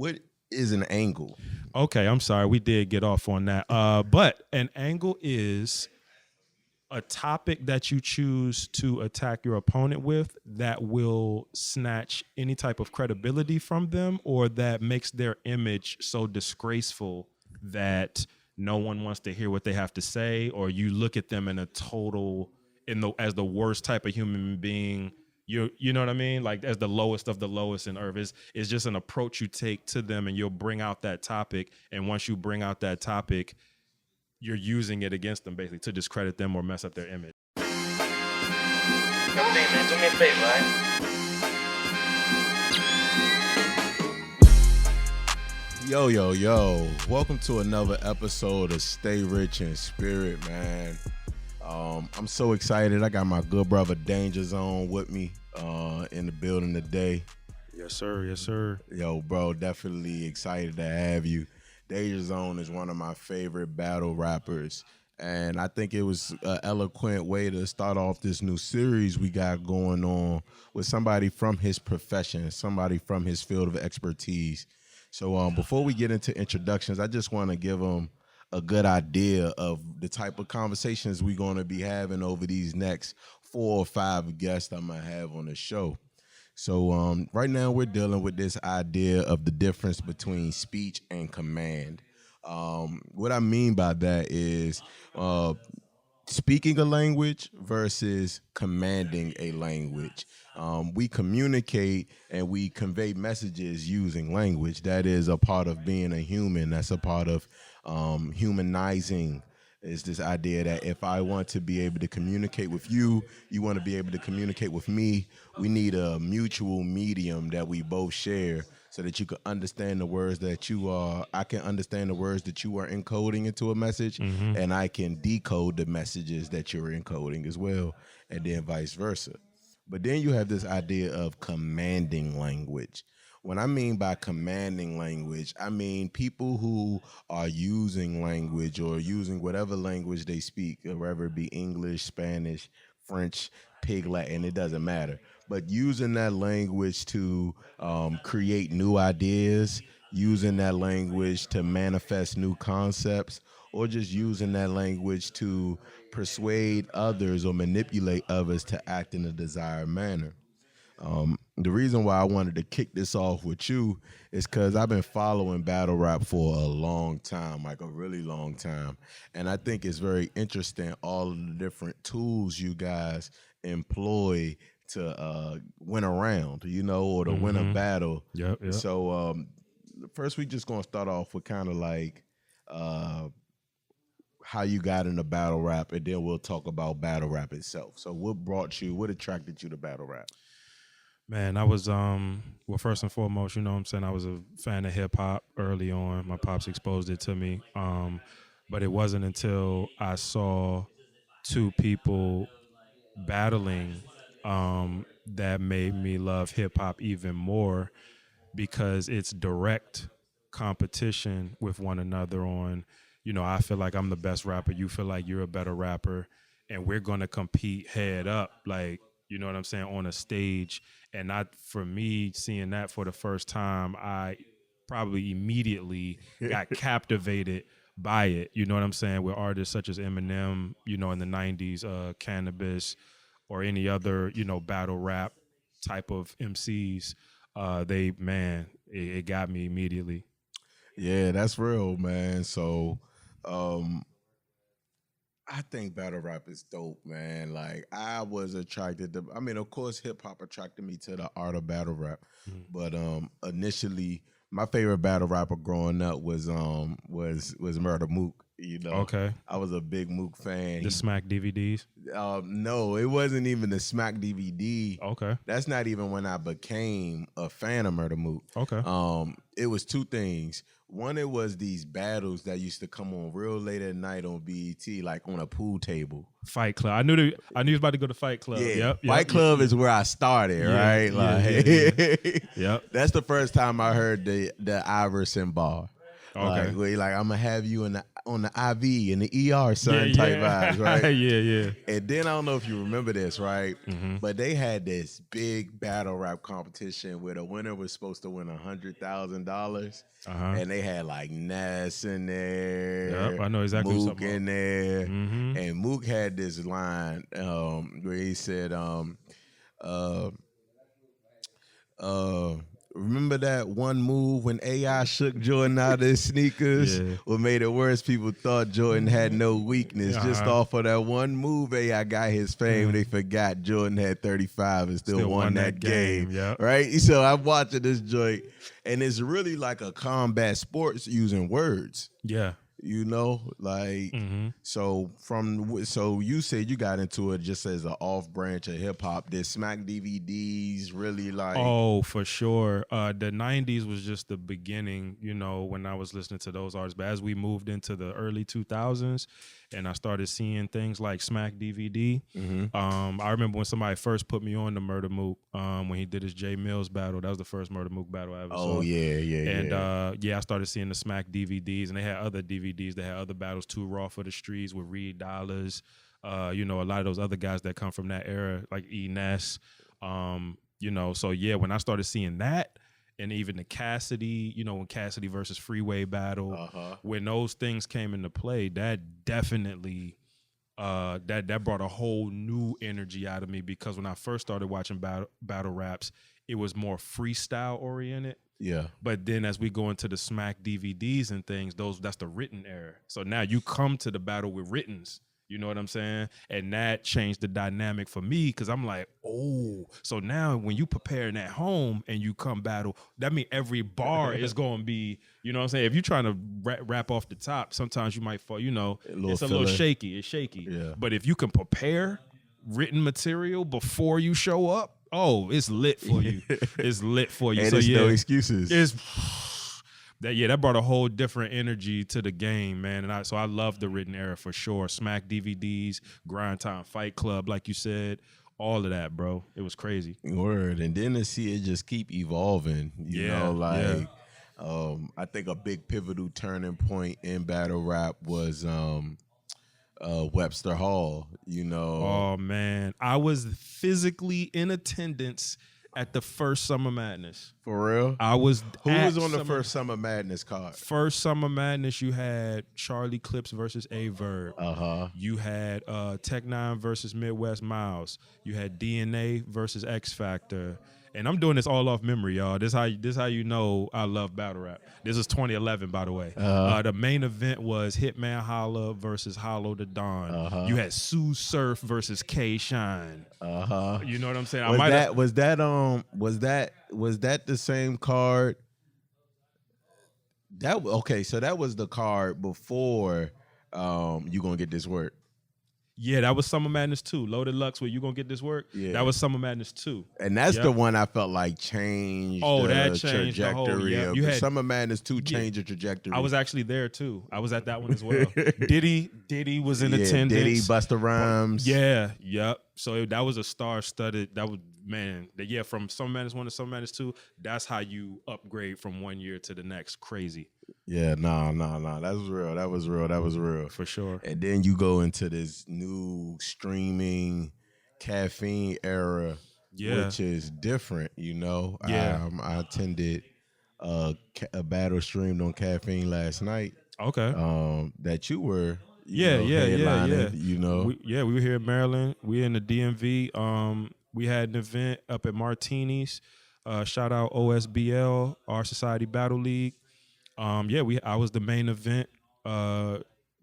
what is an angle? Okay, I'm sorry. We did get off on that. But an angle is a topic that you choose to attack your opponent with that will snatch any type of credibility from them, or that makes their image so disgraceful that no one wants to hear what they have to say, or you look at them in a total as the worst type of human being. You know what I mean? Like as the lowest of the lowest in earth. It's just an approach you take to them, and you'll bring out that topic. And once you bring out that topic, you're using it against them basically to discredit them or mess up their image. Yo, man, do me a favor, right? Yo. Welcome to another episode of Stay Rich in Spirit, man. I'm so excited. I got my good brother Danja Zone with me in the building today. Yes, sir. Yes, sir. Yo, bro, definitely excited to have you. Danja Zone is one of my favorite battle rappers, and I think it was an eloquent way to start off this new series we got going on with somebody from his profession, somebody from his field of expertise. So before we get into introductions, I just want to give them a good idea of the type of conversations we're going to be having over these next 4 or 5 guests I'm going to have on the show. So right now we're dealing with this idea of the difference between speech and command. What I mean by that is speaking a language versus commanding a language. We communicate and we convey messages using language. That is a part of being a human. That's a part of humanizing. Is this idea that if I want to be able to communicate with you, you want to be able to communicate with me, we need a mutual medium that we both share so that you can understand the words that I can understand the words that you are encoding into a message, and I can decode the messages that you're encoding as well, and then vice versa. But then you have this idea of commanding language. What I mean by commanding language, I mean people who are using language or using whatever language they speak, whether it be English, Spanish, French, Pig Latin, it doesn't matter. But using that language to create new ideas, using that language to manifest new concepts, or just using that language to persuade others or manipulate others to act in a desired manner. The reason why I wanted to kick this off with you is because I've been following battle rap for a long time, like a really long time. And I think it's very interesting, all of the different tools you guys employ to win a round, or to win a battle. Yep. So first we just going to start off with kind of like how you got into battle rap, and then we'll talk about battle rap itself. So what attracted you to battle rap? Man, I was, first and foremost, you know what I'm saying, I was a fan of hip-hop early on. My pops exposed it to me. But it wasn't until I saw 2 people battling that made me love hip-hop even more, because it's direct competition with one another on, I feel like I'm the best rapper, you feel like you're a better rapper, and we're going to compete head up, like, you know what I'm saying, on a stage. And for me, seeing that for the first time, I probably immediately got captivated by it. You know what I'm saying? With artists such as Eminem, in the 90s, Cannabis, or any other, battle rap type of MCs, it got me immediately. Yeah, that's real, man. So, I think battle rap is dope, man. Like, I was attracted to, of course, hip hop attracted me to the art of battle rap. But initially, my favorite battle rapper growing up was Murder Mook. Okay. I was a big Mook fan. The Smack DVDs? No, it wasn't even the Smack DVD. Okay. That's not even when I became a fan of Murder Mook. Okay. It was 2 things. One, it was these battles that used to come on real late at night on BET, like on a pool table. Fight Club. I knew he was about to go to Fight Club. Yeah, Fight Club is where I started, right? Yeah. Yep. That's the first time I heard the Iverson bar. Okay. where he like I'm gonna have you in the on the IV in the ER, Yeah, son, type vibes, yeah. right? yeah, yeah. And then I don't know if you remember this, right? Mm-hmm. But they had this big battle rap competition where the winner was supposed to win $100,000, Uh-huh. and they had like Ness in Yep, there, I know exactly what you're Mook talking in about. there, Mm-hmm. and Mook had this line where he said, uh, uh, remember that one move when AI shook Jordan out of his sneakers? Yeah. What made it worse, people thought Jordan had no weakness. Just Uh-huh. off of that one move AI got his fame, they forgot Jordan had 35 and still won that game. Yep. Right? So I'm watching this joint, and it's really like a combat sports using words. Yeah. You know, like Mm-hmm. so you said you got into it just as an off branch of hip hop. Did Smack DVDs really like? Oh, for sure. The 90s was just the beginning, when I was listening to those artists. But as we moved into the early 2000s and I started seeing things like Smack DVD, I remember when somebody first put me on to Murder Mook when he did his J Mills battle. That was the first Murder Mook battle I ever saw. Oh yeah. And I started seeing the Smack DVDs, and they had other DVDs. They had other battles too, Raw for the Streets with Reed Dollars. A lot of those other guys that come from that era, like E. Ness. So yeah, when I started seeing that, and even the Cassidy, when Cassidy versus Freeway battle, when those things came into play, that definitely that brought a whole new energy out of me, because when I first started watching battle raps, it was more freestyle oriented. Yeah. But then as we go into the Smack DVDs and things, that's the written era. So now you come to the battle with writtens. You know what I'm saying? And that changed the dynamic for me, because I'm like, oh, so now when you preparing at home and you come battle, that means every bar is going to be, you know what I'm saying? If you're trying to rap off the top, sometimes you might fall, it's a little shaky. It's shaky. Yeah. But if you can prepare written material before you show up, oh, it's lit for you. It's lit for you. And so it's yeah, no excuses. That brought a whole different energy to the game, man. And I love the written era for sure. Smack DVDs, Grind Time Fight Club, like you said, all of that, bro. It was crazy. Word. And then to see it just keep evolving, I think a big pivotal turning point in battle rap was Webster Hall, Oh man, I was physically in attendance at the first Summer Madness. For real? I was. Who was on the first Summer Madness card? First Summer Madness, you had Charlie Clips versus A Verb. You had Tech Nine versus Midwest Miles. You had DNA versus X Factor. And I'm doing this all off memory, y'all. This how you know I love battle rap. This is 2011, by the way. The main event was Hitman Holla versus Hollow the Dawn. You had Sue Surf versus K Shine. You know what I'm saying? Was that the same card? So that was the card before You Gonna Get This Work. Yeah, that was Summer Madness 2. Loaded Lux, where You Gonna Get This Work? Yeah. That was Summer Madness 2. And that's the one I felt like changed that the changed the whole, trajectory you of had Summer Madness 2 changed the trajectory. I was actually there too. I was at that one as well. Diddy was in attendance. Diddy, Busta Rhymes. Yeah, yep. So that was a star-studded. That was from Summer Madness 1 to Summer Madness 2. That's how you upgrade from one year to the next. Crazy. Yeah, nah. That was real. For sure. And then you go into this new streaming caffeine era, which is different, Yeah. I attended a battle streamed on caffeine last night. Okay. That you were headlining, Yeah. We were here in Maryland. We in the DMV. We had an event up at Martini's. Shout out OSBL, Our Society Battle League. I was the main event.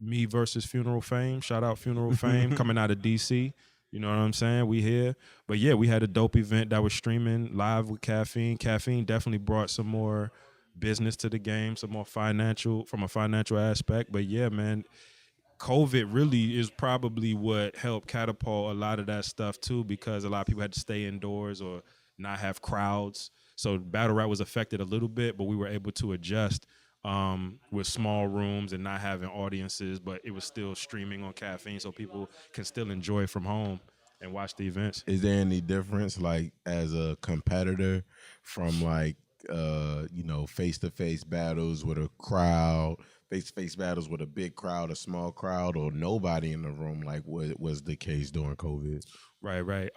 Me versus Funeral Fame. Shout out Funeral Fame coming out of DC. You know what I'm saying? We here. But yeah, we had a dope event that was streaming live with Caffeine. Caffeine definitely brought some more business to the game, some more from a financial aspect. But yeah, man, COVID really is probably what helped catapult a lot of that stuff too, because a lot of people had to stay indoors or not have crowds. So battle rap was affected a little bit, but we were able to adjust with small rooms and not having audiences, but it was still streaming on Caffeine, so people can still enjoy from home and watch the events. Is there any difference, like, as a competitor from, like, face to face battles with a crowd, face to face battles with a big crowd, a small crowd, or nobody in the room, like what was the case during COVID? Right, right.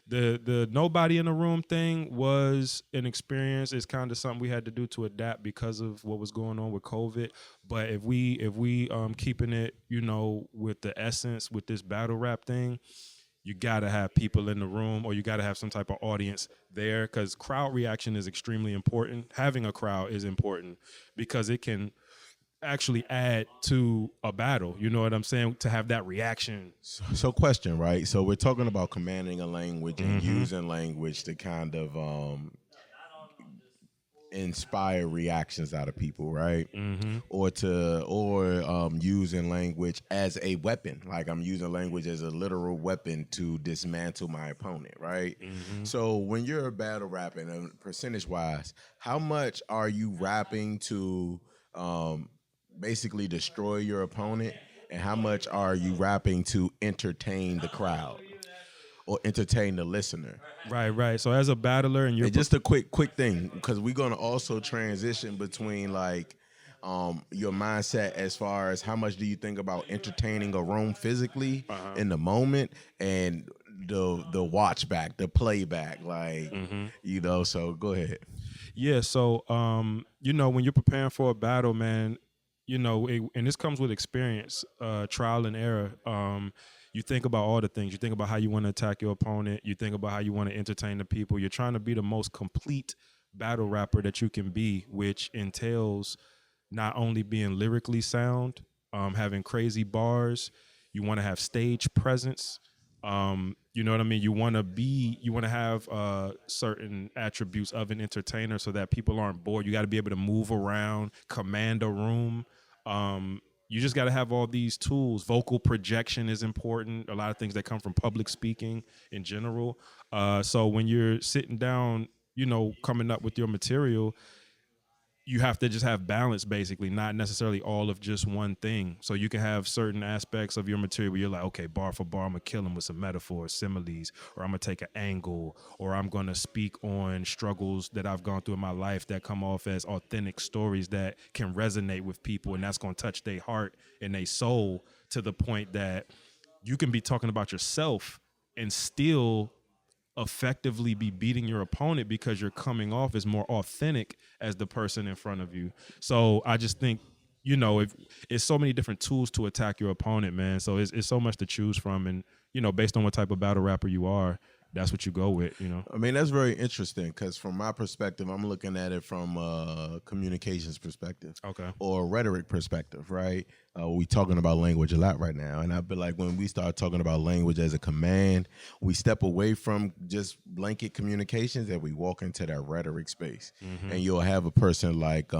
The nobody in the room thing was an experience. It's kind of something we had to do to adapt because of what was going on with COVID. But if we keeping it, with the essence with this battle rap thing, you gotta have people in the room, or you gotta have some type of audience there, because crowd reaction is extremely important. Having a crowd is important because it can actually add to a battle. You know what I'm saying? To have that reaction. So, question, right? So we're talking about commanding a language and Mm-hmm. using language to kind of inspire reactions out of people, right? Mm-hmm. Or using language as a weapon. Like I'm using language as a literal weapon to dismantle my opponent, right? Mm-hmm. So when you're battle rapping, percentage wise, how much are you rapping to basically destroy your opponent, and how much are you rapping to entertain the crowd or entertain the listener? Right, right. So as a battler, and you're And just a quick thing, because we're gonna also transition between like your mindset as far as how much do you think about entertaining a room physically in the moment, and the watch back, the playback, like So go ahead. Yeah, so when you're preparing for a battle, man, and this comes with experience, trial and error. You think about all the things. You think about how you want to attack your opponent. You think about how you want to entertain the people. You're trying to be the most complete battle rapper that you can be, which entails not only being lyrically sound, having crazy bars. You want to have stage presence. You know what I mean? You want to have certain attributes of an entertainer so that people aren't bored. You got to be able to move around, command a room. You just got to have all these tools. Vocal projection is important. A lot of things that come from public speaking in general. So when you're sitting down, coming up with your material, you have to just have balance, basically, not necessarily all of just one thing. So you can have certain aspects of your material where you're like, okay, bar for bar, I'm gonna kill them with some metaphors, similes, or I'm gonna take an angle, or I'm gonna speak on struggles that I've gone through in my life that come off as authentic stories that can resonate with people, and that's gonna touch their heart and their soul to the point that you can be talking about yourself and still effectively be beating your opponent because you're coming off as more authentic as the person in front of you. So I just think, if it's so many different tools to attack your opponent, man. So it's so much to choose from, and based on what type of battle rapper you are, that's what you go with. I mean, that's very interesting because from my perspective, I'm looking at it from a communications perspective, Okay. or a rhetoric perspective, right? We talking about language a lot right now, and I feel like when we start talking about language as a command, we step away from just blanket communications and we walk into that rhetoric space. Mm-hmm. And you'll have a person like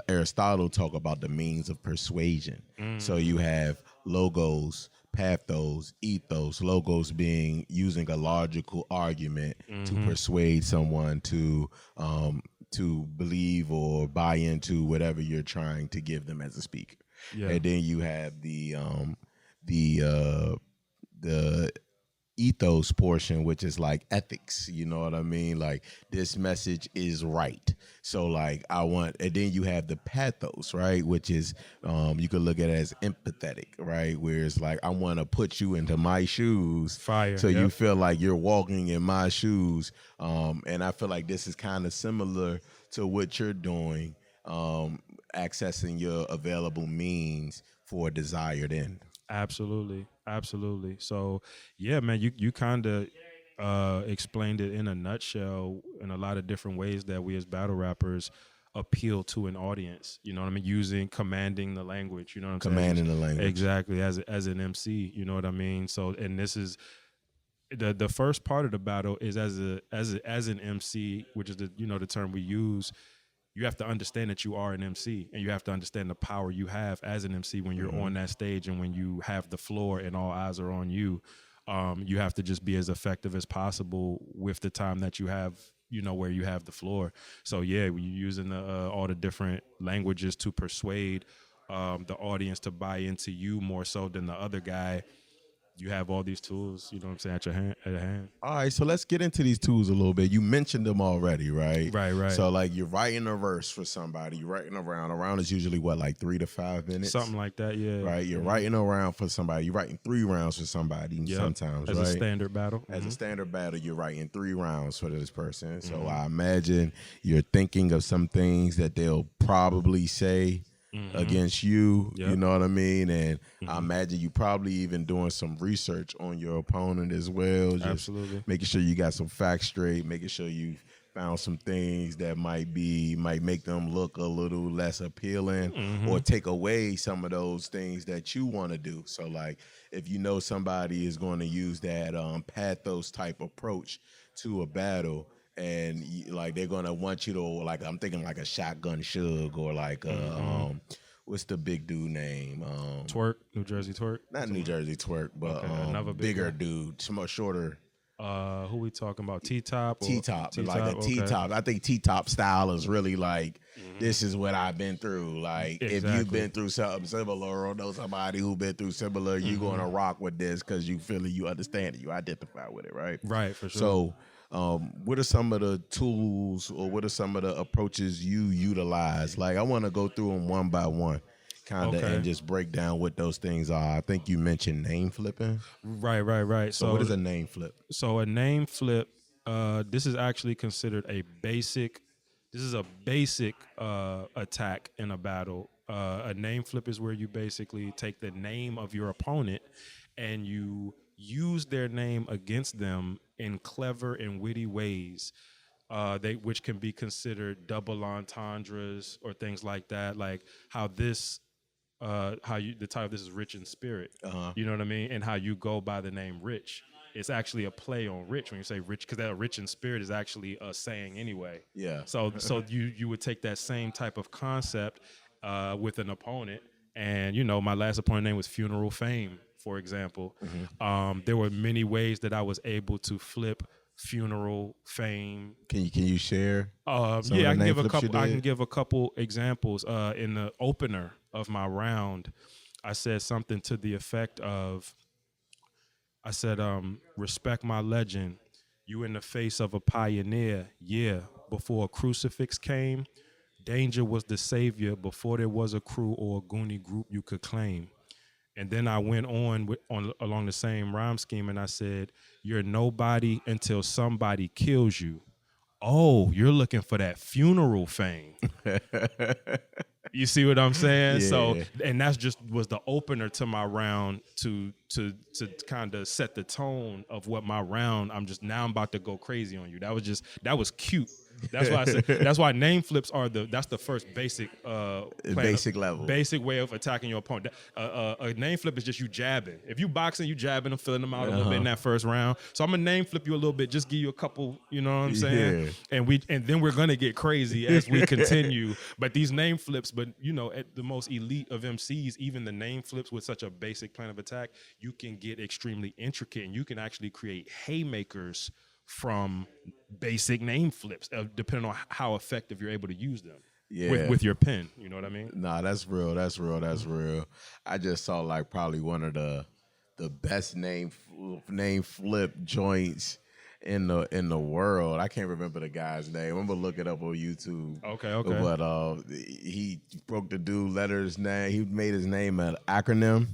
Aristotle talk about the means of persuasion. So you have logos, pathos, ethos, logos being using a logical argument to persuade someone to believe or buy into whatever you're trying to give them as a speaker. Yeah. And then you have the ethos portion, which is like ethics, you know what I mean? Like this message is right. So like and then you have the pathos, right? Which is you could look at it as empathetic, right? Where it's like I want to put you into my shoes. Fire. So you feel like you're walking in my shoes. And I feel like this is kind of similar to what you're doing, accessing your available means for a desired end. Absolutely. Absolutely. So yeah, man, you kind of explained it in a nutshell in a lot of different ways that we as battle rappers appeal to an audience. You know what I mean? Commanding the language. You know what I'm Commanding saying? the language. Exactly. As an MC. You know what I mean? So, and this is the first part of the battle is as an MC, which is the term we use. You have to understand that you are an MC, and you have to understand the power you have as an MC when you're on that stage and when you have the floor and all eyes are on you. You have to just be as effective as possible with the time that you have, where you have the floor. So yeah, we're using all the different languages to persuade the audience to buy into you more so than the other guy. you have all these tools, you know what I'm saying, at hand. All right, so let's get into these tools a little bit. You mentioned them already, right? Right. So like you're writing a verse for somebody, you're writing around. Around is usually what, like 3 to 5 minutes? Something like that, yeah. Right? You're writing around for somebody. You're writing 3 rounds for somebody Yep. sometimes, As right? a standard battle. As a standard battle, you're writing 3 rounds for this person. So Mm-hmm. I imagine you're thinking of some things that they'll probably say against you. Yep. You know what I mean? And I imagine you probably even doing some research on your opponent as well. Just Absolutely. making sure you got some facts straight, making sure you found some things that might make them look a little less appealing or take away some of those things that you want to do. So like if you know somebody is going to use that pathos type approach to a battle, and like they're gonna want you to, like, I'm thinking like a Shotgun Suge or like what's the big dude name? Twerk, New Jersey Twerk. Not New Jersey Twerk, but another big bigger guy. dude, much shorter. Who we talking about? T-Top? T-Top, like a Okay. T-Top. I think T-Top style is really like, this is what I've been through. Like, if you've Exactly. been through something similar or know somebody who been through similar, you're going to rock with this because you feel it, you understand it, you identify with it, right? Right, for sure. So, what are some of the tools or what are some of the approaches you utilize? Like, I want to go through them one by one, kind of, Okay. and just break down what those things are. I think you mentioned name flipping. Right. So, what is a name flip? So a name flip, this is actually considered a basic. This is a basic attack in a battle. A name flip is where you basically take the name of your opponent and you use their name against them in clever and witty ways, which can be considered double entendres or things like that. Like how this. The title of this is Rich in Spirit. You know what I mean? And how you go by the name Rich. It's actually a play on rich when you say rich, because that Rich in Spirit is actually a saying anyway. Yeah. So you would take that same type of concept with an opponent. And, you know, my last opponent name was Funeral Fame, for example. There were many ways that I was able to flip Funeral Fame. Can you share? some Yeah, of I the can name give a flips you couple. I did? can give a couple examples. In the opener of my round, I said something to the effect of, I said, "Respect my legend. You in the face of a pioneer. Yeah, before a crucifix came, danger was the savior. Before there was a crew or a Goonie group you could claim." And then I went on along the same rhyme scheme, and I said, "You're nobody until somebody kills you. Oh, you're looking for that funeral fame." You see what I'm saying? So, Yeah. and that's just was the opener to my round to kind of set the tone of what my round. I'm about to go crazy on you. That was cute. That's why I said that's why name flips are that's the first basic Basic level. basic way of attacking your opponent. A name flip is just you jabbing. If you boxing, you jabbing them, filling them out a little bit in that first round. So I'm gonna name flip you a little bit, just give you a couple, you know what I'm saying? Yeah. And then we're gonna get crazy as we continue. But these name flips, but you know, at the most elite of MCs, even the name flips with such a basic plan of attack, you can get extremely intricate and you can actually create haymakers from basic name flips, depending on how effective you're able to use them. Yeah. With your pen, you know what I mean? Nah, that's real. That's real. I just saw like probably one of the best name flip joints in the world. I can't remember the guy's name. I'm gonna look it up on YouTube. Okay. But he broke the dude letter's name. He made his name an acronym.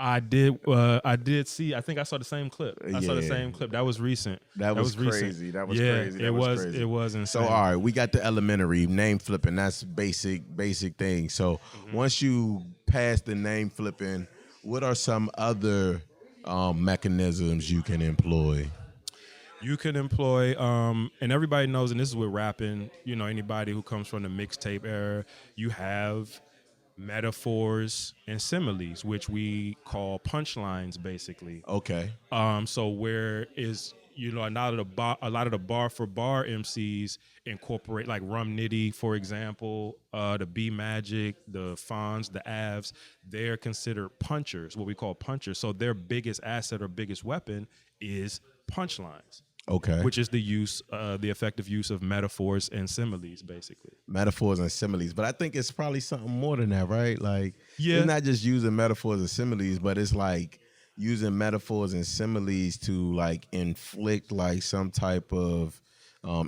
I did see. I think I saw the same clip. I saw the Yeah. same clip. That was recent. That was recent. crazy. That was yeah, crazy. It was insane. So all right, we got the elementary name flipping. That's basic thing. So once you pass the name flipping, what are some other mechanisms you can employ? You can employ, and everybody knows, and this is with rapping, you know, anybody who comes from the mixtape era, you have metaphors and similes, which we call punchlines, basically. Okay. So where is, you know, a lot of the bar for bar MCs incorporate, like Rum Nitty, for example, the B Magic, the Fonz, the Avs, they're considered punchers, what we call punchers. So their biggest asset or biggest weapon is punchlines. Okay. Which is the effective use of metaphors and similes, basically. Metaphors and similes. But I think it's probably something more than that, right? Like, Yeah. it's not just using metaphors and similes, but it's like using metaphors and similes to like inflict like some type of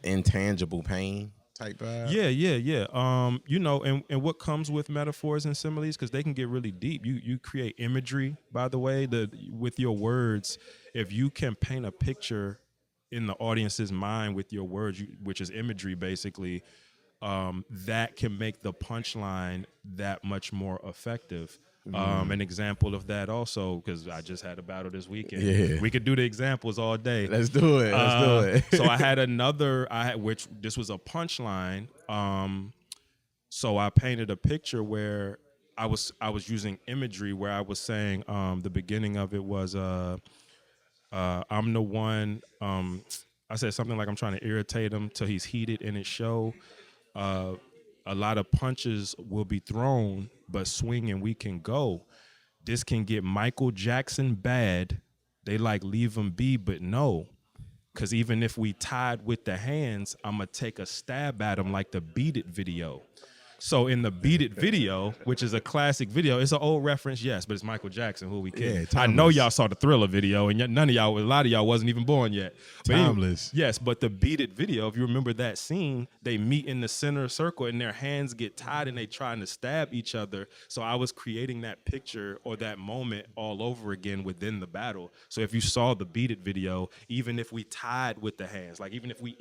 intangible pain type vibe. Yeah, yeah, yeah. And what comes with metaphors and similes, because they can get really deep. You create imagery, by the way, with your words. If you can paint a picture in the audience's mind with your words, which is imagery, basically, that can make the punchline that much more effective. An example of that also, because I just had a battle this weekend. Yeah. We could do the examples all day. Let's do it. Let's do it. So I had which this was a punchline. So I painted a picture where I was using imagery where I was saying the beginning of it was I'm the one. I said something like I'm trying to irritate him till he's heated in his show. A lot of punches will be thrown, but swinging we can go. This can get Michael Jackson bad. They like leave him be, but no. Because even if we tied with the hands, I'm going to take a stab at him like the Beat It video. So in the Beat It video, which is a classic video, it's an old reference, yes, but it's Michael Jackson, who we kidding. Yeah, I know y'all saw the Thriller video, and a lot of y'all wasn't even born yet. But Timeless. Yes, but the Beat It video, if you remember that scene, they meet in the center circle and their hands get tied and they trying to stab each other. So I was creating that picture or that moment all over again within the battle. So if you saw the Beat It video, even if we tied with the hands, like even if we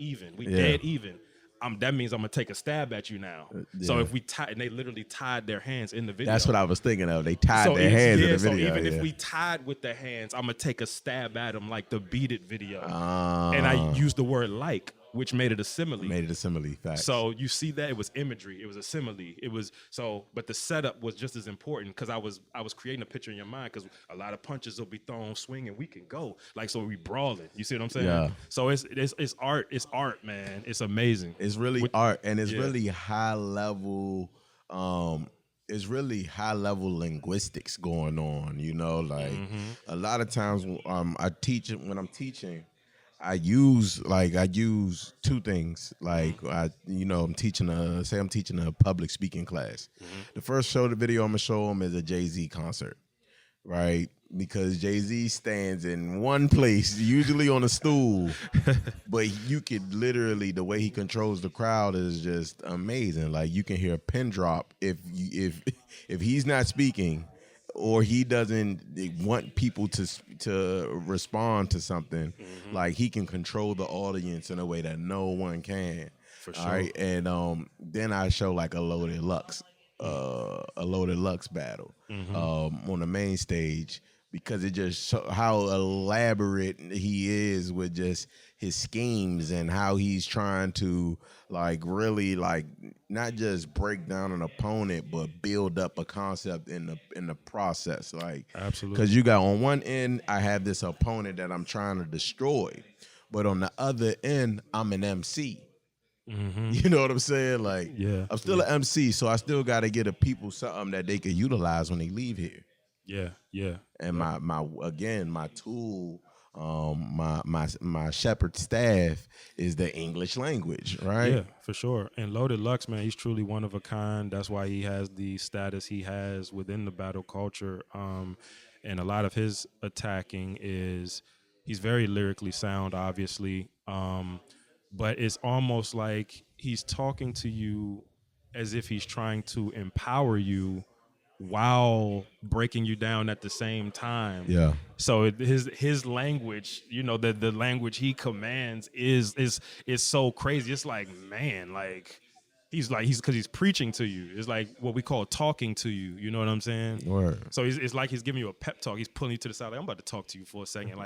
dead even, that means I'm gonna take a stab at you now. So if we tie, and they literally tied their hands in the video. That's what I was thinking of. They tied their hands in the video. So even if we tied with the hands, I'm gonna take a stab at them like the Beat It video. And I used the word like, which made it a simile. Facts. So you see that it was imagery, it was a simile. It was but the setup was just as important because I was creating a picture in your mind because a lot of punches will be thrown, swinging, we can go like so we brawling. You see what I'm saying? Yeah. So it's art, man. It's amazing. It's really art, and it's really high level. It's really high level linguistics going on. You know, like a lot of times when I'm teaching. I use two things. Like I'm teaching a public speaking class. The first the video I'm gonna show them is a Jay-Z concert, right? Because Jay-Z stands in one place, usually on a stool, but you could literally, the way he controls the crowd is just amazing. Like you can hear a pin drop if he's not speaking. Or he doesn't want people to respond to something, like he can control the audience in a way that no one can. For sure. All right, and then I show like a loaded Lux battle on the main stage because it just shows how elaborate he is with just his schemes and how he's trying to like really like not just break down an opponent but build up a concept in the process. Like absolutely, because you got on one end I have this opponent that I'm trying to destroy, but on the other end I'm an MC. You know what I'm saying? Like I'm still an MC, so I still got to get the people something that they can utilize when they leave here. Yeah. And my tool, my shepherd staff is the English language, right? Yeah, for sure. And Loaded Lux, man, he's truly one of a kind. That's why he has the status he has within the battle culture. And a lot of his attacking is he's very lyrically sound, obviously. But it's almost like he's talking to you as if he's trying to empower you while breaking you down at the same time. Yeah. So his language, the language he commands is so crazy. It's like, man, like he's because he's preaching to you. It's like what we call talking to you. You know what I'm saying? Word. So it's like he's giving you a pep talk. He's pulling you to the side. Like, I'm about to talk to you for a second.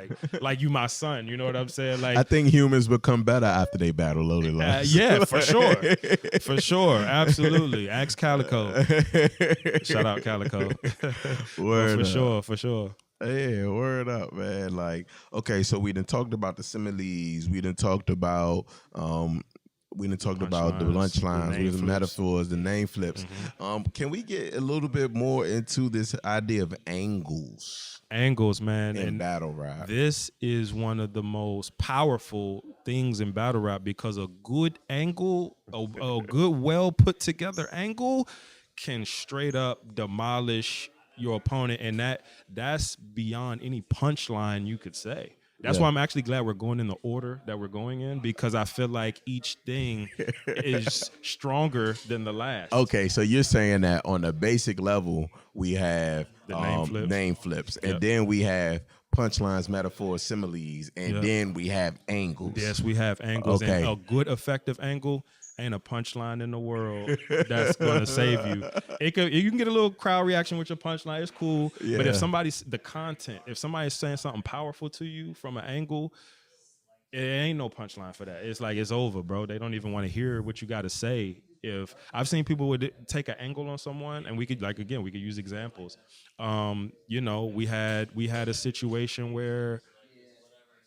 Like you my son. You know what I'm saying? Like I think humans become better after they battle Loaded Lux. Yeah, for sure. For sure. Absolutely. Ask Calico. Shout out Calico. Word For sure. Yeah, word up, man. Like, okay, so we done talked about the similes. We done talked about the lunch lines, the metaphors, the name flips. Can we get a little bit more into this idea of angles? Angles, man. In battle rap. This is one of the most powerful things in battle rap because a good angle, a good, well put together angle can straight up demolish your opponent, and that's beyond any punchline you could say. That's Yeah. why I'm actually glad we're going in the order that we're going in, because I feel like each thing is stronger than the last. Okay, so you're saying that on the basic level we have The name flips. and Yep. then we have punchlines, metaphors, similes, and Yep. then we have angles. Yes, we have angles, Okay. and a good effective angle ain't a punchline in the world that's gonna save you. You can get a little crowd reaction with your punchline. It's cool, but Yeah. if somebody's saying something powerful to you from an angle, it ain't no punchline for that. It's like it's over, bro. They don't even want to hear what you got to say. If I've seen people would take an angle on someone, and we could use examples. We had a situation where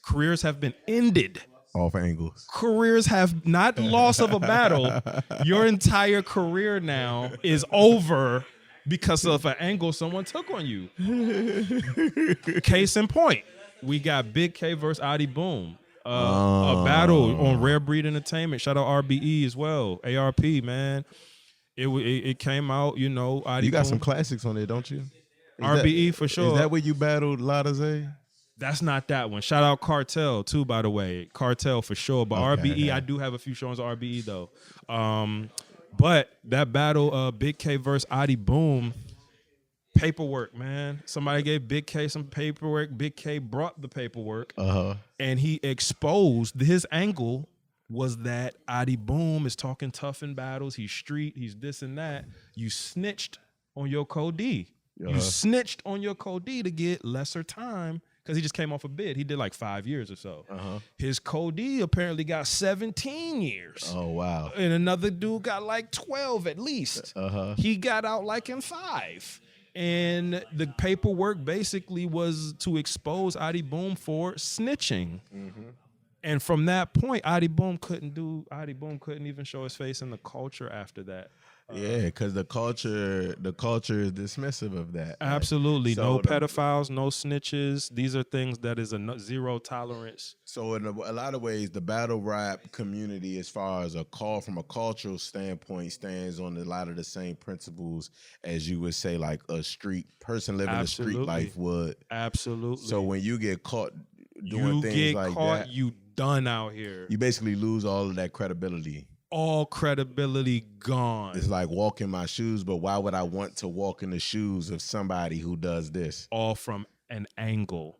careers have been ended. Off angles. Careers have not loss of a battle. Your entire career now is over because of an angle someone took on you. Case in point, we got Big K versus Adi Boom. A battle on Rare Breed Entertainment. Shout out RBE as well. ARP, man. It came out, Adi You got Boom. some classics on there, don't you? RBE for sure. Is that where you battled Ladazé? That's not that one. Shout out Cartel too, by the way. Cartel for sure. But Okay. RBE, I do have a few shows on RBE though. But that battle, Big K versus Adi Boom, paperwork, man. Somebody gave Big K some paperwork. Big K brought the paperwork, and he exposed his angle was that Adi Boom is talking tough in battles. He's street. He's this and that. You snitched on your Code D. You snitched on your Code D to get lesser time. Because he just came off a bid. He did like 5 years or so. His Code D apparently got 17 years. Oh, wow. And another dude got like 12 at least. He got out like in 5. And the paperwork basically was to expose Adi Boom for snitching. And from that point, Adi Boom couldn't even show his face in the culture after that. Yeah, because the culture is dismissive of that. Absolutely. So No pedophiles, no snitches. These are things that is a zero tolerance. So in a lot of ways, the battle rap community, as far as a call from a cultural standpoint, stands on a lot of the same principles as you would say, like a street person living a street life would. Absolutely. So when you get caught doing things like that, you done out here. You basically lose all of that credibility. All credibility gone. It's like walk in my shoes, but why would I want to walk in the shoes of somebody who does this? All from an angle.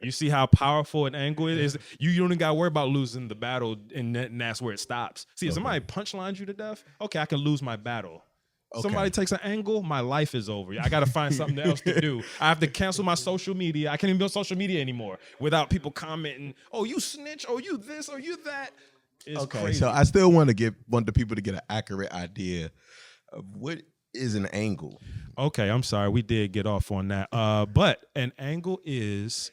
You see how powerful an angle is? You don't even got to worry about losing the battle, and that's where it stops. See, if somebody punchlines you to death, okay, I can lose my battle. Okay. Somebody takes an angle, my life is over. I got to find something else to do. I have to cancel my social media. I can't even be on social media anymore without people commenting, oh, you snitch, oh, you this, or you that. It's crazy. So I still want the people to get an accurate idea of what is an angle. Okay, I'm sorry, we did get off on that. But an angle is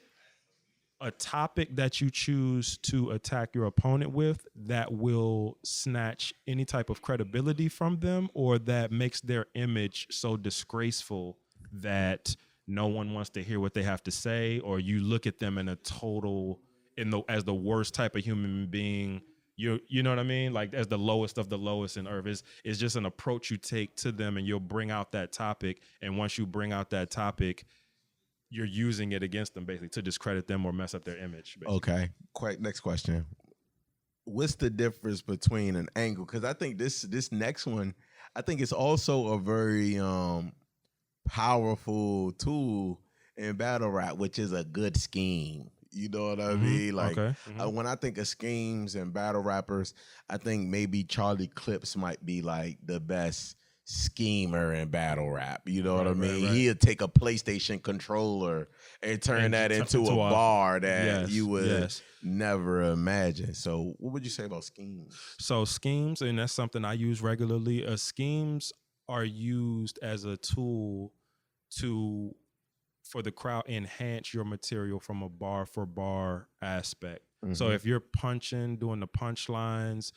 a topic that you choose to attack your opponent with that will snatch any type of credibility from them, or that makes their image so disgraceful that no one wants to hear what they have to say, or you look at them in as the worst type of human being. You know what I mean? Like as the lowest of the lowest in earth. It's just an approach you take to them, and you'll bring out that topic. And once you bring out that topic, you're using it against them basically to discredit them or mess up their image. Basically. Okay. Next question. What's the difference between an angle? Because I think this next one, I think it's also a very powerful tool in battle rap, which is a good scheme. You know what I mean? Like when I think of schemes and battle rappers, I think maybe Charlie Clips might be like the best schemer in battle rap. You know what I mean? Right. He'll take a PlayStation controller and turn that into a bar that you would never imagine. So what would you say about schemes? So schemes, and that's something I use regularly. Schemes are used as a tool for the crowd enhance your material from a bar for bar aspect. So if you're doing the punchlines,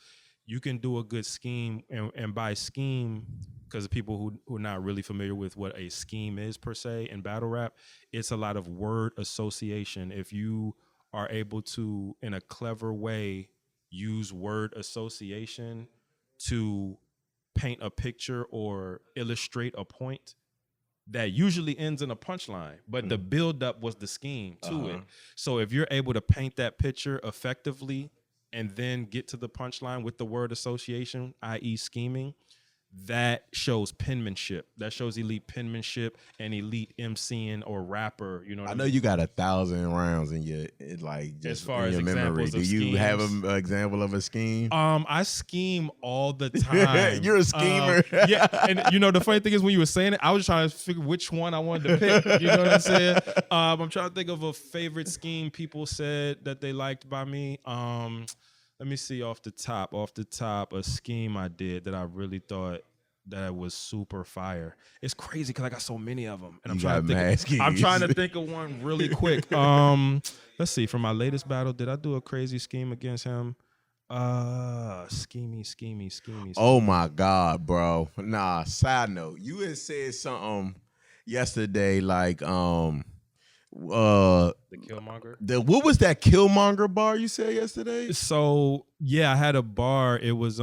you can do a good scheme, and by scheme, because people who are not really familiar with what a scheme is per se in battle rap, it's a lot of word association. If you are able to, in a clever way, use word association to paint a picture or illustrate a point, that usually ends in a punchline, but the buildup was the scheme to it. Uh-huh. So if you're able to paint that picture effectively and then get to the punchline with the word association, i.e. scheming, that shows penmanship. That shows elite penmanship and elite MCing or rapper. You know what I I know mean? you got 1,000 rounds in your just As far in as your memory. examples Do of you have schemes. an example of a scheme? I scheme all the time. You're a schemer. Yeah, and you know the funny thing is when you were saying it, I was trying to figure which one I wanted to pick. You know what I'm saying? I'm trying to think of a favorite scheme people said that they liked by me. Let me see off the top, a scheme I did that I really thought that was super fire. It's crazy because I got so many of them, and You got mad schemes. I'm trying to think of one really quick. Let's see. For my latest battle, did I do a crazy scheme against him? Schemy. Oh my God, bro. Nah, side note. You had said something yesterday like The Killmonger. what was that Killmonger bar you said yesterday? So yeah, I had a bar. It was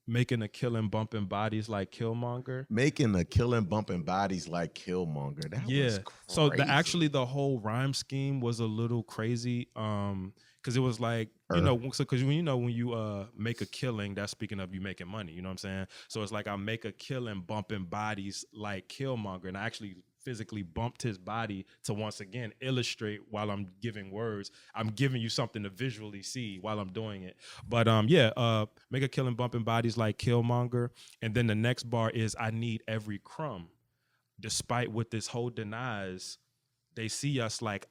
making a killing, bumping bodies like Killmonger. Making a killing, bumping bodies like Killmonger. That was crazy. So the whole rhyme scheme was a little crazy. Because it was like, you know, because when you make a killing, that's speaking of you making money, you know what I'm saying? So it's like I make a killing bumping bodies like Killmonger, and I actually physically bumped his body to once again illustrate while I'm giving words. I'm giving you something to visually see while I'm doing it. But make a killing bumping bodies like Killmonger, and then the next bar is I need every crumb. Despite what this whole denies, they see us like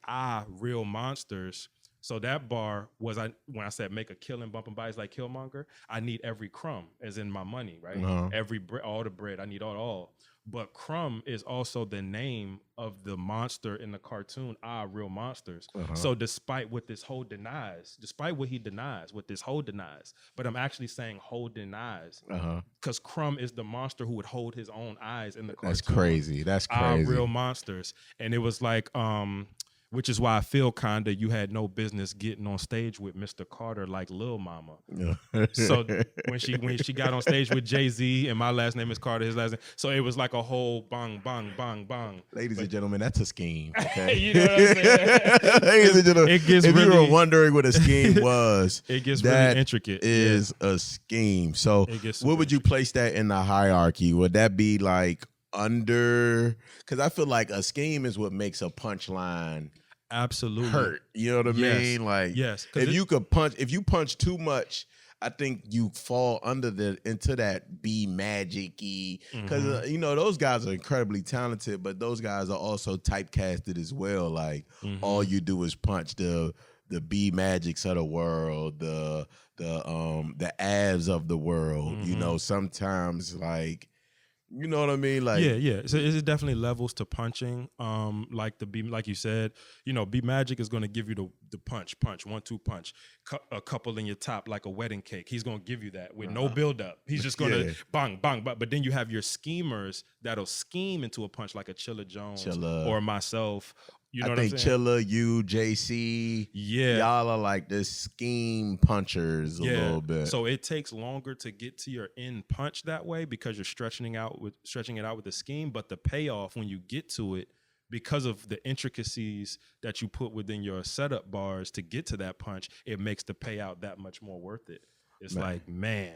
real monsters. So that bar was when I said make a killing bumping bodies like Killmonger, I need every crumb, as in my money, right? Uh-huh. Every all the bread, I need all. But crumb is also the name of the monster in the cartoon, real monsters. Uh-huh. So despite what this whole denies, what this whole denies, but I'm actually saying whole denies. Because crumb is the monster who would hold his own eyes in the cartoon. That's crazy. Real monsters. And it was like, which is why I feel kinda you had no business getting on stage with Mr. Carter like Lil Mama. Yeah. So when she got on stage with Jay-Z and my last name is Carter, his last name, so it was like a whole bang, bang, bang, bang. Ladies and gentlemen, that's a scheme. Okay. You know what I'm saying? Ladies and gentlemen, It gets if you really- were wondering what a scheme was, It gets that really intricate. is a scheme. So It gets where super would you place that in the hierarchy? Would that be like under? Because I feel like a scheme is what makes a punchline Absolutely hurt. You know what I mean? Like, yes. if you punch too much, I think you fall into that be magic-y. Because you know, those guys are incredibly talented, but those guys are also typecasted as well. Like all you do is punch the be magics of the world, the avs of the world. You know, sometimes like. You know what I mean? Like yeah. So it's definitely levels to punching. Like you said, you know, be magic is going to give you the punch, 1-2 punch, a couple in your top like a wedding cake. He's going to give you that with no build up. He's just going to bang. But then you have your schemers that'll scheme into a punch like a Chilla Jones or myself. You know what I'm saying? Chilla, you, JC, y'all are like the scheme punchers a little bit. So it takes longer to get to your end punch that way because you're stretching it out with the scheme. But the payoff when you get to it, because of the intricacies that you put within your setup bars to get to that punch, it makes the payout that much more worth it. It's like, man,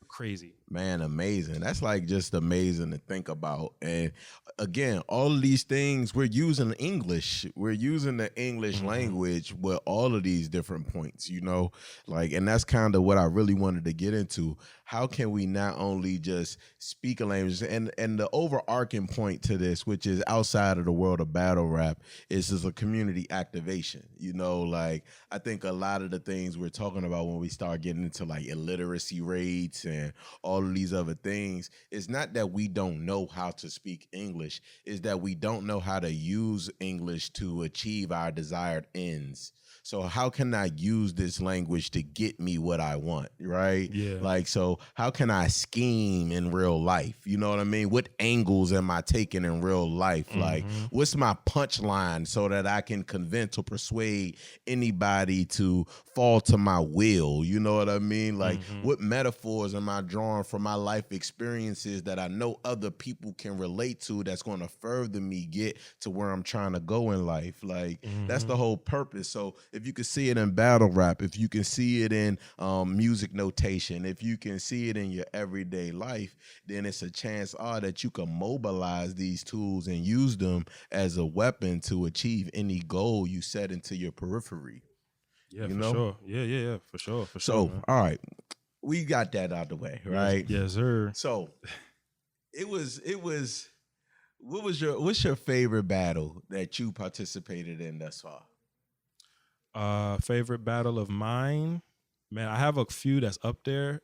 crazy. Man, amazing. That's like just amazing to think about. And again, all of these things, we're using English. We're using the English language with all of these different points, you know, like, and that's kind of what I really wanted to get into. How can we not only just speak a language, and the overarching point to this, which is outside of the world of battle rap, is just a community activation. You know, like I think a lot of the things we're talking about when we start getting into like illiteracy rates and all of these other things, it's not that we don't know how to speak English, it's that we don't know how to use English to achieve our desired ends. So how can I use this language to get me what I want, right? Yeah. Like, so So how can I scheme in real life? You know what I mean? What angles am I taking in real life? Like, what's my punchline so that I can convince or persuade anybody to fall to my will? You know what I mean? Like, what metaphors am I drawing from my life experiences that I know other people can relate to that's going to further me get to where I'm trying to go in life? Like, that's the whole purpose. So if you can see it in battle rap, if you can see it in music notation, if you can see it in your everyday life, then it's a chance that you can mobilize these tools and use them as a weapon to achieve any goal you set into your periphery. Yeah, you for know? sure. Yeah, for sure. So, Man. all right, we got that out the way, right? Yes, sir. So, what's your favorite battle that you participated in thus far? Favorite battle of mine, man. I have a few that's up there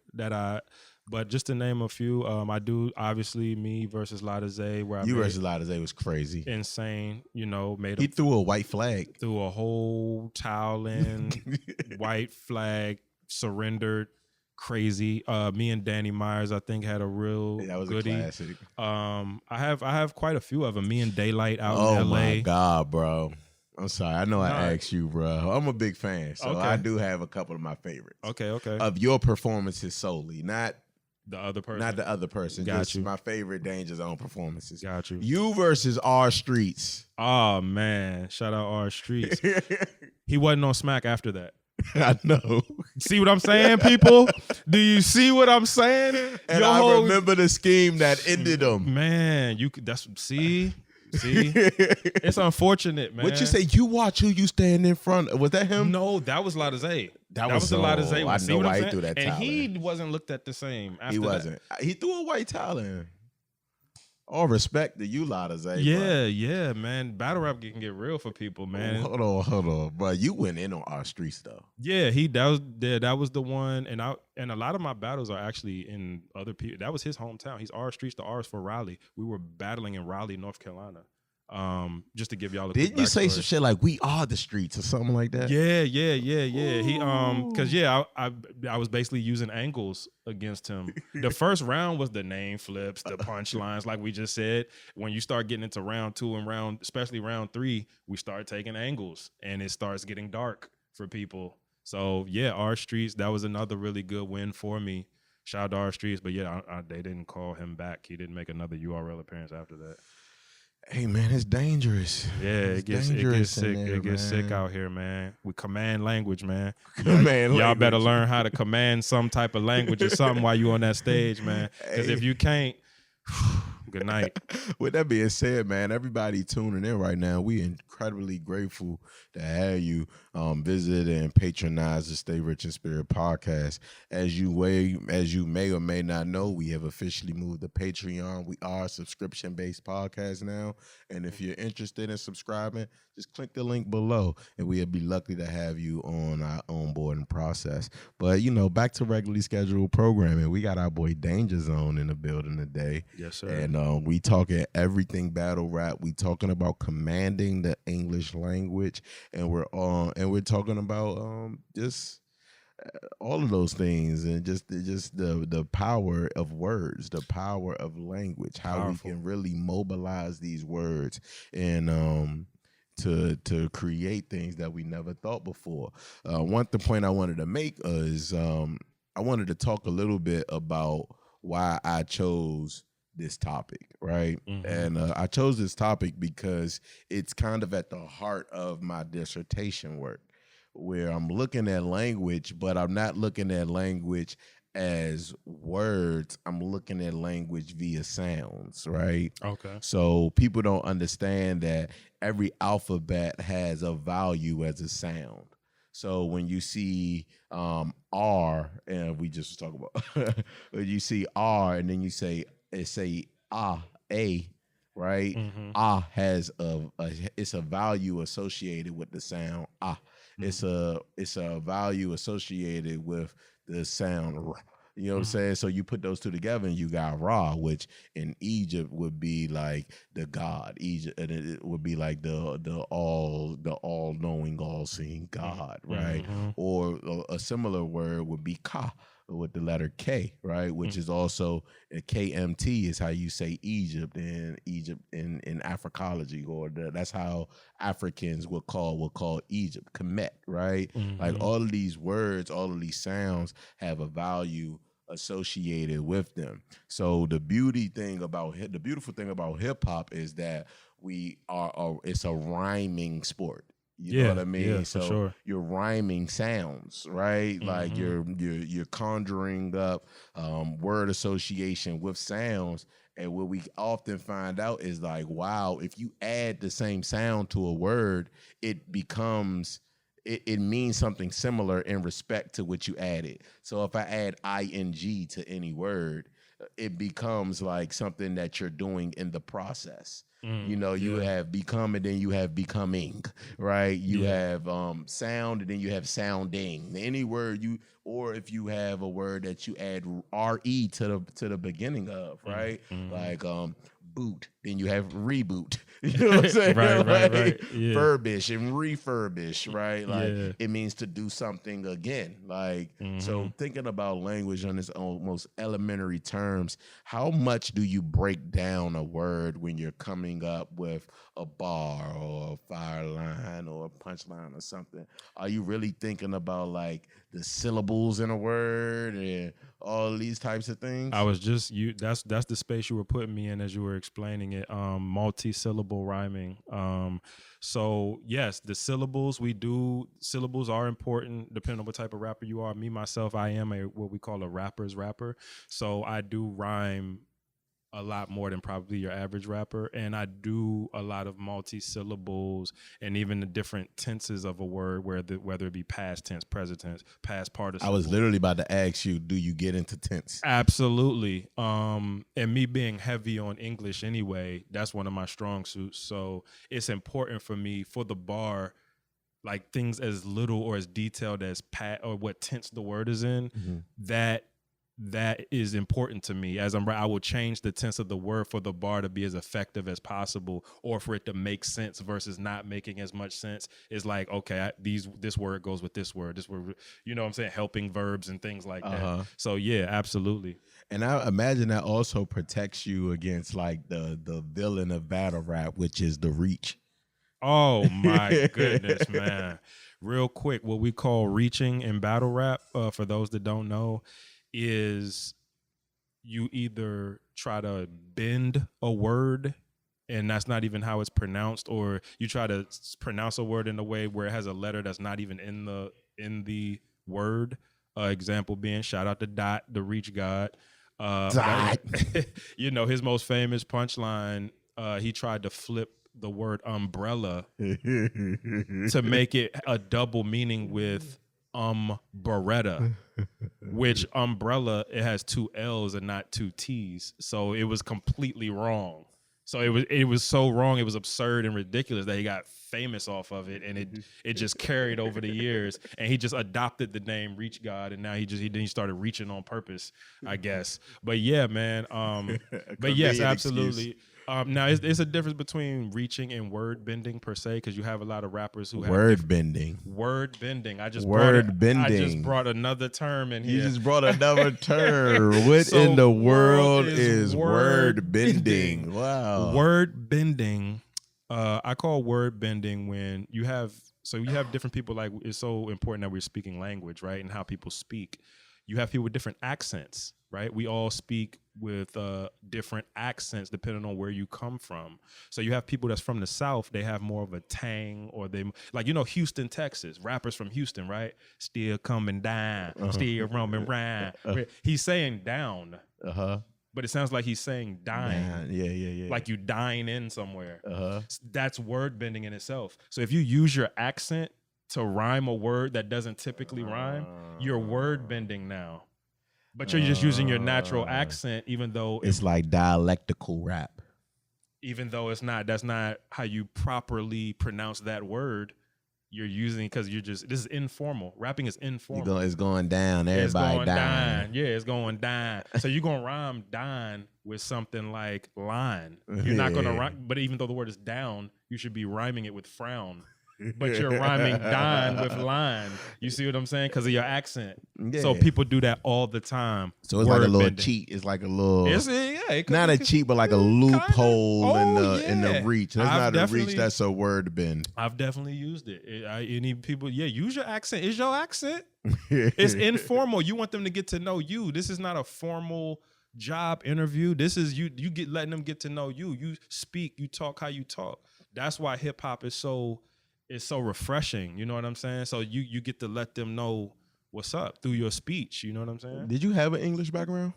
but just to name a few, I do obviously me versus Ladaze, where You versus Ladaze was crazy, insane. You know, he threw a white flag, threw a whole towel in, white flag, surrendered. Crazy. Me and Danny Myers, I think, had a real that was goodie. a classic. I have quite a few of them. Me and Daylight out in Oh LA. my God, bro. I'm sorry. I know I asked you, bro. I'm a big fan, so I do have a couple of my favorites. Okay. Of your performances solely, not the other person. Not the other person. Got just you. my favorite Danja Zone performances. Got you. You versus R Streets. Oh man, shout out R Streets. He wasn't on Smack after that. I know. See what I'm saying, people? Do you see what I'm saying? And I remember the scheme that ended them. Man, see, it's unfortunate, man. What you say? You watch who you stand in front of. Was that him? No, that was Ladaze. That was the Ladaze. I know why he threw that towel. And he wasn't looked at the same after He wasn't. He threw a white towel in. All respect to you, Ladaze. Yeah, man. Battle rap can get real for people, man. Hold on, bro. You went in on our streets though. Yeah, that was the one, and a lot of my battles are actually in other people. That was his hometown. He's R Streets. The R is for Raleigh. We were battling in Raleigh, North Carolina. Just to give y'all a Didn't you say some shit like "we are the streets" or something like that? Yeah. He because I was basically using angles against him. The first round was the name flips, the punchlines, like we just said. When you start getting into round 2 and especially round 3, we start taking angles, and it starts getting dark for people. So yeah, R Streets, that was another really good win for me. Shout out to R Streets, but yeah, they didn't call him back. He didn't make another URL appearance after that. Hey man, it's dangerous. Yeah, it gets sick. It gets sick out here, man. We command language, man. Y'all better learn how to command some type of language or something while you on that stage, man. Because if you can't, good night. With that being said, man, everybody tuning in right now, we incredibly grateful to have you visit and patronize the Stay Rich in Spirit podcast. As you may or may not know, we have officially moved to Patreon. We are a subscription-based podcast now, and if you're interested in subscribing, just click the link below, and we'll be lucky to have you on our onboarding process. But, back to regularly scheduled programming. We got our boy Danja Zone in the building today. Yes, sir. And we talking everything battle rap. We talking about commanding the English language, and we're talking about just all of those things, and just the power of words, the power of language, how we can really mobilize these words and to create things that we never thought before. The point I wanted to make is I wanted to talk a little bit about why I chose this topic, right? And I chose this topic because it's kind of at the heart of my dissertation work, where I'm looking at language, but I'm not looking at language as words. I'm looking at language via sounds, right? Okay. So people don't understand that every alphabet has a value as a sound. So when you see R, and we just talk about, when you see R, and then you say a, right? Ah has it's a value associated with the sound ah. It's a value associated with the sound r. You know what I'm saying? So you put those two together and you got Ra, which in Egypt would be like the God. Egypt, and it would be like the all-knowing, all-seeing God, right? Or a similar word would be Ka, with the letter K, right? Which is also KMT is how you say Egypt in Africology, or that's how Africans would call Egypt, Kemet, right? Like all of these words, all of these sounds have a value associated with them. So the beautiful thing about hip hop is that it's a rhyming sport. You know what I mean? Yeah, So for sure. you're rhyming sounds, right? Like you're conjuring up word association with sounds. And what we often find out is like, wow, if you add the same sound to a word, it becomes it means something similar in respect to what you added. So if I add ing to any word, it becomes like something that you're doing in the process. You know, you have become and then you have becoming, right? You have sound and then you have sounding. Any word or if you have a word that you add re to the beginning of, right? Like boot, then you have reboot. You know what I'm saying? Right. Yeah. Furbish and refurbish, right? Like it means to do something again. Like so thinking about language on its own most elementary terms, how much do you break down a word when you're coming up with a bar or a fire line or a punchline or something? Are you really thinking about like the syllables in a word and all these types of things? I was just that's the space you were putting me in as you were explaining it. Multi-syllable rhyming. So yes, the syllables syllables are important depending on what type of rapper you are. Me myself, I am what we call a rapper's rapper. So I do rhyme a lot more than probably your average rapper, and I do a lot of multi-syllables and even the different tenses of a word, whether it be past tense, present tense, past participle. I was literally about to ask you, do you get into tense? Absolutely. And me being heavy on English anyway, that's one of my strong suits. So it's important for me for the bar, like things as little or as detailed as or what tense the word is in, that is important to me. I will change the tense of the word for the bar to be as effective as possible, or for it to make sense versus not making as much sense. Is like, okay, this word goes with this word, you know what I'm saying? Helping verbs and things like that. So yeah, absolutely. And I imagine that also protects you against like the villain of battle rap, which is the reach. Oh my goodness, man. Real quick, what we call reaching in battle rap, for those that don't know, is you either try to bend a word and that's not even how it's pronounced, or you try to pronounce a word in a way where it has a letter that's not even in the word. Example being, shout out to Dot, the reach god. Dot. You know, his most famous punchline, he tried to flip the word umbrella to make it a double meaning with Beretta, which umbrella, it has two L's and not two T's, so it was completely wrong. So it was so wrong, it was absurd and ridiculous that he got famous off of it, and it just carried over the years, and he just adopted the name Reach God, and now he started reaching on purpose, I guess. But yeah, man. But yes, absolutely. Excuse. Now, it's a difference between reaching and word bending per se, because you have a lot of rappers who have word bending. Word bending. I just brought another term in here. You just brought another term. What so in the world is word bending? Wow. Word bending. I call word bending when you have different people. Like, it's so important that we're speaking language, right? And how people speak. You have people with different accents, right? We all speak with different accents depending on where you come from. So you have people that's from the South, they have more of a tang, or they, like, you know, Houston, Texas, rappers from Houston, right? Still coming down, still roaming round. He's saying down, but it sounds like he's saying dying. Yeah. Like you dying in somewhere. That's word bending in itself. So if you use your accent to rhyme a word that doesn't typically rhyme, you're word bending now. But you're just using your natural accent, even though it's like dialectical rap. Even though that's not how you properly pronounce that word. You're using, because this is informal. Rapping is informal. It's going down. Everybody dying. Yeah, it's going down. So you're going to rhyme dying with something like line. You're not going to rhyme, but even though the word is down, you should be rhyming it with frown. but you're rhyming dine with line. You see what I'm saying? Because of your accent. Yeah. So people do that all the time. So it's like a little Word bending. cheat. It's like a little, It could not be a cheat, but like a loophole in the yeah. reach. That's I've not a reach. That's a word bend. I've definitely used it. Any people, use your accent. It's your accent. It's informal. You want them to get to know you. This is not a formal job interview. This is you get letting them get to know you. You speak, you talk how you talk. That's why hip hop is so refreshing. You know what I'm saying? So you get to let them know what's up through your speech. You know what I'm saying? Did you have an English background?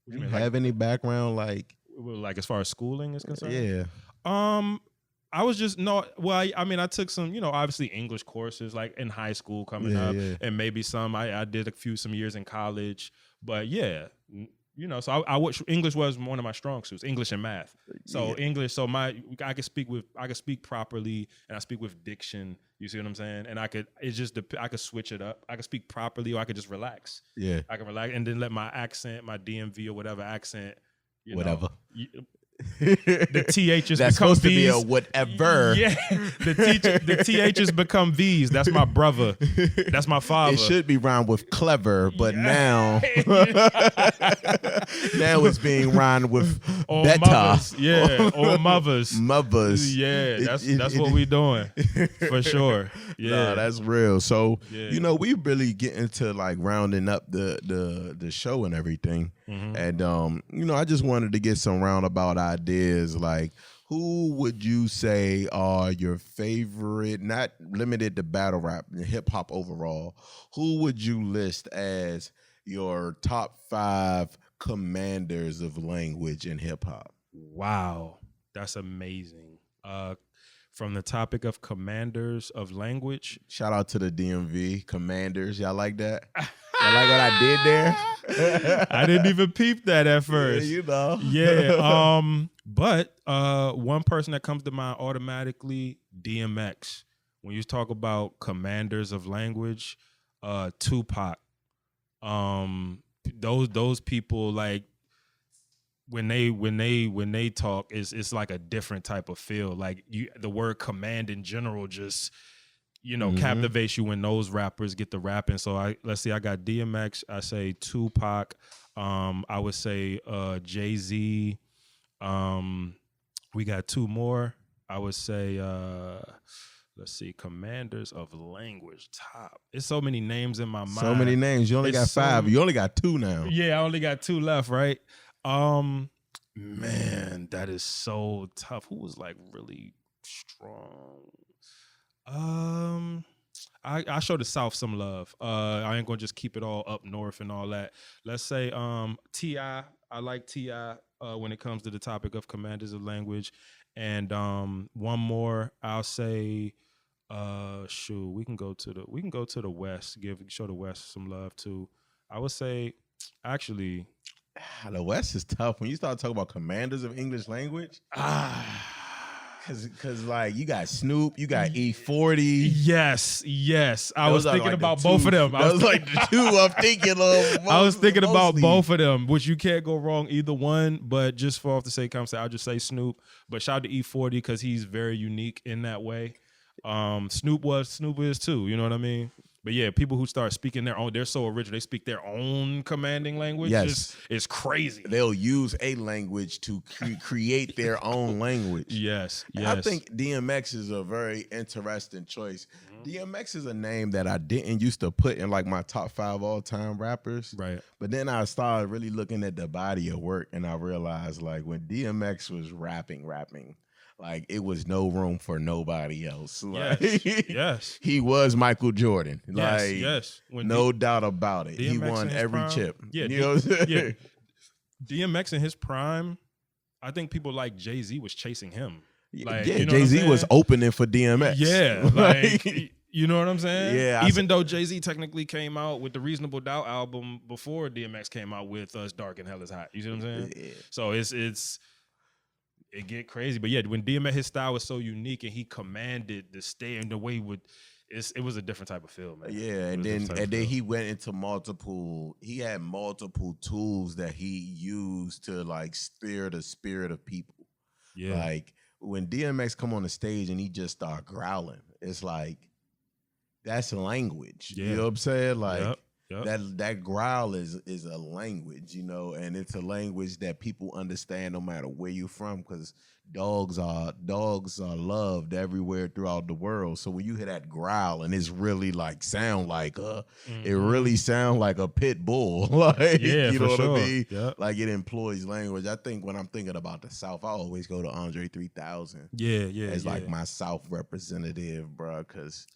What do you Did mean, you have any background like as far as schooling is concerned? Yeah. I was just I took some, obviously English courses like in high school coming up, and maybe some I did some years in college, but so English was one of my strong suits, English and math. So English, so I could speak properly, and I speak with diction. You see what I'm saying? And I could switch it up. I could speak properly, or I could just relax. Yeah, I can relax and then let my accent, my DMV or whatever accent, whatever. The THs that's become supposed V's. To be a whatever. Yeah, the THs become V's. That's my brother. That's my father. It should be rhymed with clever, but now it's being rhymed with better. Mothers. Yeah, or mothers. Mothers. Yeah, that's what we doing for sure. Yeah, nah, that's real. So we really get into like rounding up the show and everything, and I just wanted to get some roundabout ideas, like who would you say are your favorite, not limited to battle rap, hip hop overall, who would you list as your top 5 commanders of language in hip hop? Wow, that's amazing. From the topic of commanders of language, shout out to the DMV commanders. Y'all like that? Y'all like what I did there? I didn't even peep that at first. Yeah. But one person that comes to mind automatically, DMX. When you talk about commanders of language, Tupac. Those people, like, when they talk, it's like a different type of feel. Like the word command in general just captivates you when those rappers get the rapping. So let's see, I got DMX, I say Tupac, I would say Jay-Z. We got 2 more. I would say let's see, commanders of language top. It's so many names in my mind. So many names. You only got 5. You only got 2 now. Yeah, I only got 2 left, right? Man, that is so tough. Who was like really strong? I show the South some love. I ain't gonna just keep it all up north and all that. Let's say T.I. I like T.I. When it comes to the topic of commanders of language. And one more, I'll say we can go to the West, show the West some love too. I would say actually the West is tough when you start talking about commanders of English language. Cause like you got Snoop, you got E40. Yes. I was thinking about both of them. That was like the 2 I'm thinking of. I was thinking about both of them, which you can't go wrong either one. But just for off the sake of conversation, I'll just say Snoop. But shout out to E40 because he's very unique in that way. Snoop is too. You know what I mean? But yeah, people who start speaking their own, they're so original. They speak their own commanding language. Yes. It's crazy. They'll use a language to create their own language. Yes. I think DMX is a very interesting choice. DMX is a name that I didn't used to put in like my top 5 all-time rappers. Right. But then I started really looking at the body of work, and I realized like when DMX was rapping, like it was no room for nobody else. Like, yes. He was Michael Jordan. Yes. No doubt about it. DMX he won every prime, chip. Yeah, you know what I'm saying? DMX in his prime, I think people like Jay-Z was chasing him. Like, Jay-Z was opening for DMX. Yeah, like you know what I'm saying? Yeah. Even though Jay-Z technically came out with the Reasonable Doubt album before DMX came out with Us Dark and Hell Is Hot. You see what I'm saying? Yeah. So it get crazy. But yeah, when DMX, his style was so unique and he commanded the stage in the way it was a different type of feel, man. Yeah, and then he went into he had multiple tools that he used to like steer the spirit of people. Yeah. Like when DMX come on the stage and he just start growling, it's like that's a language. Yeah. You know what I'm saying? Like Yep. that growl is a language, you know, and it's a language that people understand no matter where you're from, because dogs are loved everywhere throughout the world. So when you hear that growl and it's really like sound like it really sound like a pit bull, like you know what I mean? Yep. Like it employs language. I think when I'm thinking about the South, I always go to Andre 3000. Yeah. As like my South representative, bro, because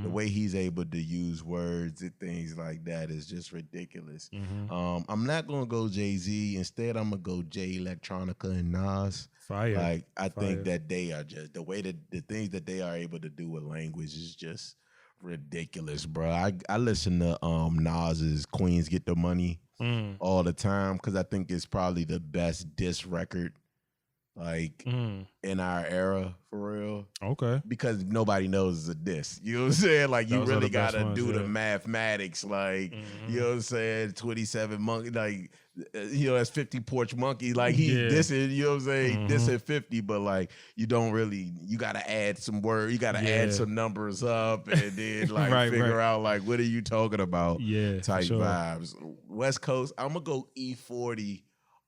the way he's able to use words and things like that is just ridiculous. I'm not gonna go Jay-Z. Instead, I'm gonna go Jay Electronica and Nas. Fire. Like I think that they are just the way that the things that they are able to do with language is just ridiculous, bro. I listen to Nas's Queens Get the Money all the time because I think it's probably the best diss record like in our era, for real. Okay. Because nobody knows it's a diss. You know what I'm saying? Like you Those are really the best gotta ones, do the yeah. mathematics. Like you know what I'm saying? 27 monkey. Like you know that's 50 porch monkey. Like he dissing. You know what I'm saying? Dissing 50, but like you don't really. You gotta add some words. You gotta add some numbers up, and then like figure out like what are you talking about? Yeah, type for sure. vibes. West Coast. I'm gonna go E40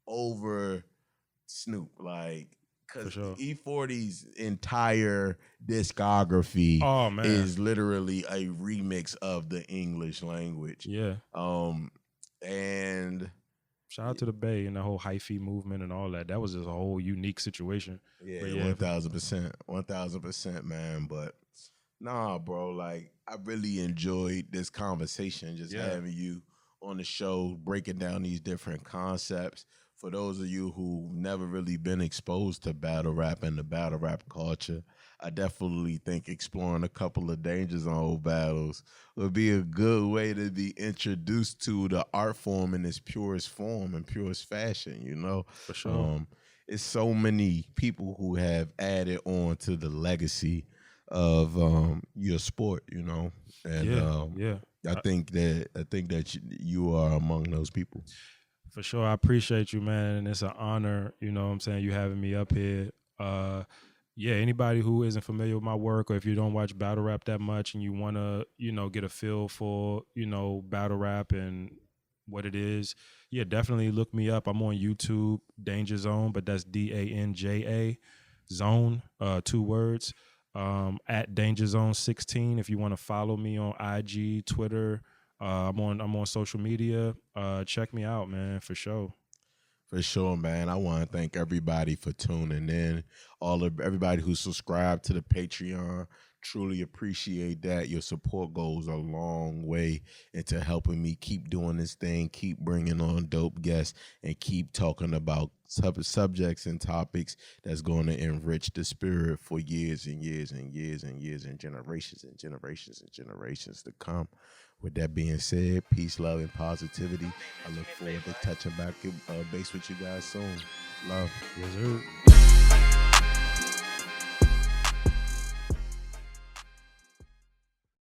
over Snoop, like, because E40's entire discography is literally a remix of the English language. Yeah. And shout out to the Bay and the whole hyphy movement and all that. That was just a whole unique situation. Yeah, 1000%, man. But nah, bro, like I really enjoyed this conversation, just having you on the show, breaking down these different concepts. For those of you who've never really been exposed to battle rap and the battle rap culture, I definitely think exploring a couple of Danja Zone battles would be a good way to be introduced to the art form in its purest form and purest fashion, you know? For sure. It's so many people who have added on to the legacy of your sport, you know? And I think that you are among those people. For sure. I appreciate you, man. And it's an honor, you know what I'm saying, you having me up here. Anybody who isn't familiar with my work, or if you don't watch battle rap that much and you want to, you know, get a feel for, you know, battle rap and what it is, definitely look me up. I'm on YouTube, Danja Zone, but that's Danja Zone, 2 words, at Danja Zone 16. If you want to follow me on IG, Twitter, I'm on social media. Check me out, man, for sure. For sure, man. I want to thank everybody for tuning in. Everybody who subscribed to the Patreon. Truly appreciate that. Your support goes a long way into helping me keep doing this thing, keep bringing on dope guests, and keep talking about subjects and topics that's going to enrich the spirit for years and years and years and years and generations and generations and generations to come. With that being said, peace, love, and positivity. I look forward to touching back base with you guys soon. Love. Yes, sir.